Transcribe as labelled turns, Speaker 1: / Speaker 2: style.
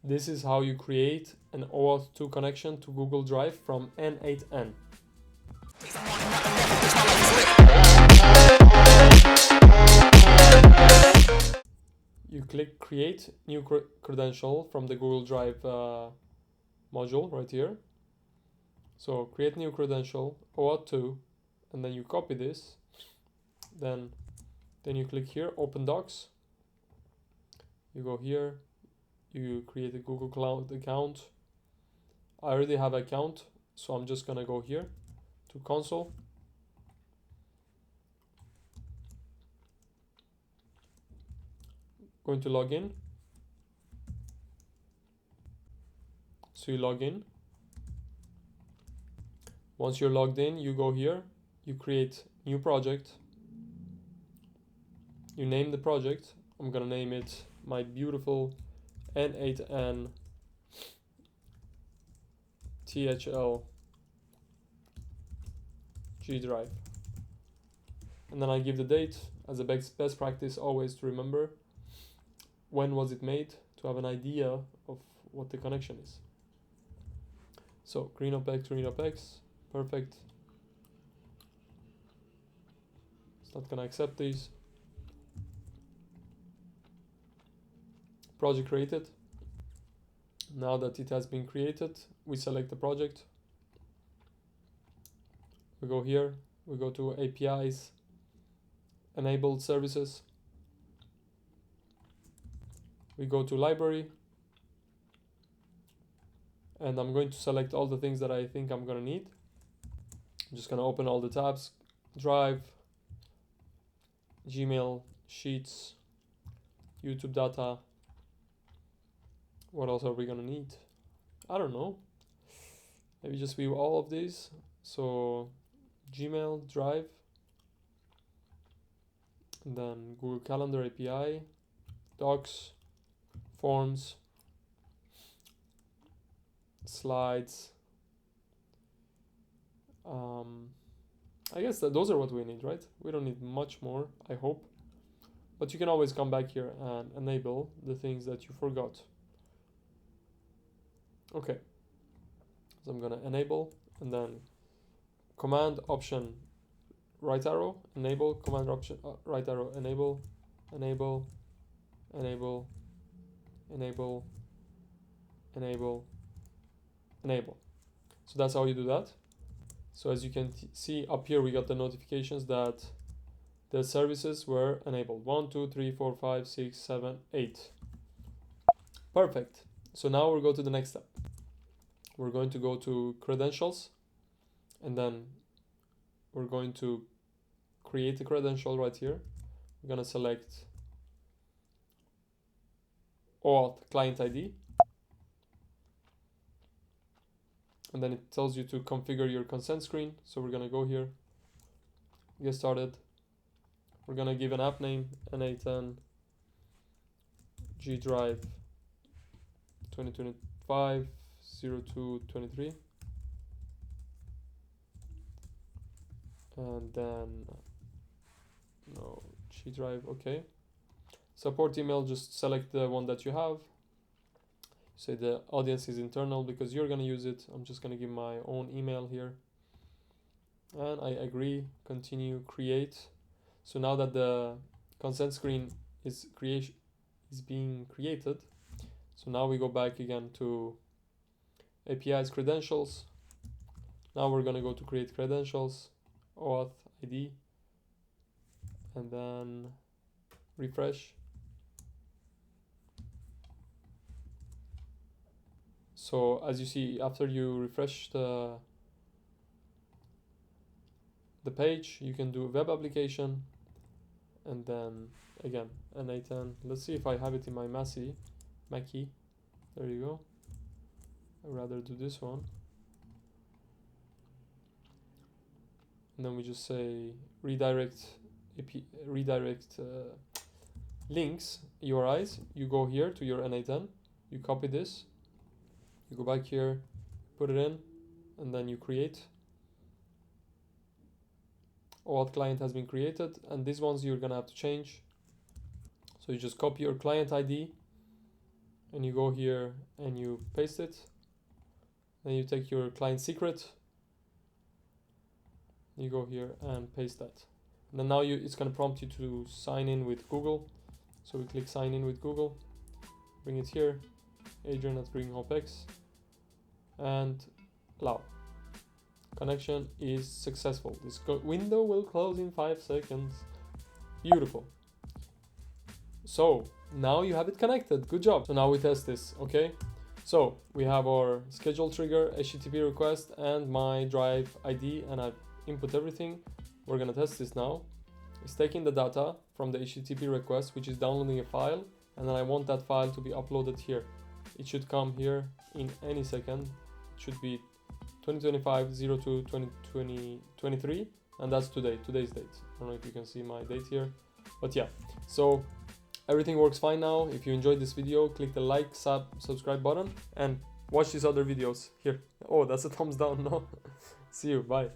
Speaker 1: This is how you create an OAuth 2 connection to Google Drive from n8n. You click create new credential from the Google Drive module right here. So create new credential, OAuth 2, and then you copy this. Then you click here, open docs. You go here, you create a Google Cloud account. I already have an account, so I'm just gonna go here to console. Going to log in. So you log in. Once you're logged in, you go here, you create new project. You name the project. I'm gonna name it my beautiful n8n THL GDrive. And then I give the date as a best practice, always to remember when was it made, to have an idea of what the connection is. So green OPX, perfect. It's not gonna accept these. Project created. Now that it has been created, we select the project. We go here, we go to APIs, enabled services. We go to library, and I'm going to select all the things that I think I'm gonna need. I'm just gonna open all the tabs: Drive, Gmail, Sheets, YouTube data. What else are we gonna need? I don't know. Maybe just view all of these. So Gmail, Drive, and then Google Calendar API, Docs, Forms, Slides. I guess that those are what we need, right? We don't need much more, I hope. But you can always come back here and enable the things that you forgot. Okay, so I'm gonna enable, and then command option right arrow enable, command option right arrow enable, enable, enable, enable, enable, enable. So that's how you do that. So as you can see up here, we got the notifications that the services were enabled. 1, 2, 3, 4, 5, 6, 7, 8. Perfect. So now we'll go to the next step. We're going to go to credentials, and then we're going to create a credential right here. We're going to select OAuth client ID, and then it tells you to configure your consent screen. So we're going to go here, get started. We're going to give an app name, n8n GDrive 2025 0223, and then no GDrive. Okay, support email, just select the one that you have. Say the audience is internal because you're gonna use it. I'm just gonna give my own email here, and I agree. Continue, create. So now that the consent screen is being created, so now we go back again to APIs credentials. Now we're gonna go to create credentials, OAuth ID, and then refresh. So as you see, after you refresh the page, you can do web application, and then again n8n. Let's see if I have it in my Mackie. There you go. I'd rather do this one. And then we just say redirect links, URIs. You go here to your n8n, you copy this, you go back here, put it in, and then you create. OAuth client has been created, and these ones you're gonna have to change. So you just copy your client ID, and you go here and you paste it. Then you take your client secret, you go here and paste that. And then now it's going to prompt you to sign in with Google. So we click sign in with Google, bring it here, Adrian at GreenHopX, and allow. Connection is successful. This window will close in 5 seconds. Beautiful. So now you have it connected. Good job. So now we test this. Okay. So we have our schedule trigger, HTTP request, and my drive ID, and I've input everything. We're gonna test this now. It's taking the data from the HTTP request, which is downloading a file, and then I want that file to be uploaded here. It should come here in any second. It should be 2025-02-2023, and that's today's date. I don't know if you can see my date here, but yeah. So everything works fine now. If you enjoyed this video, click the like, subscribe button, and watch these other videos here. Oh, that's a thumbs down, no? See you, bye.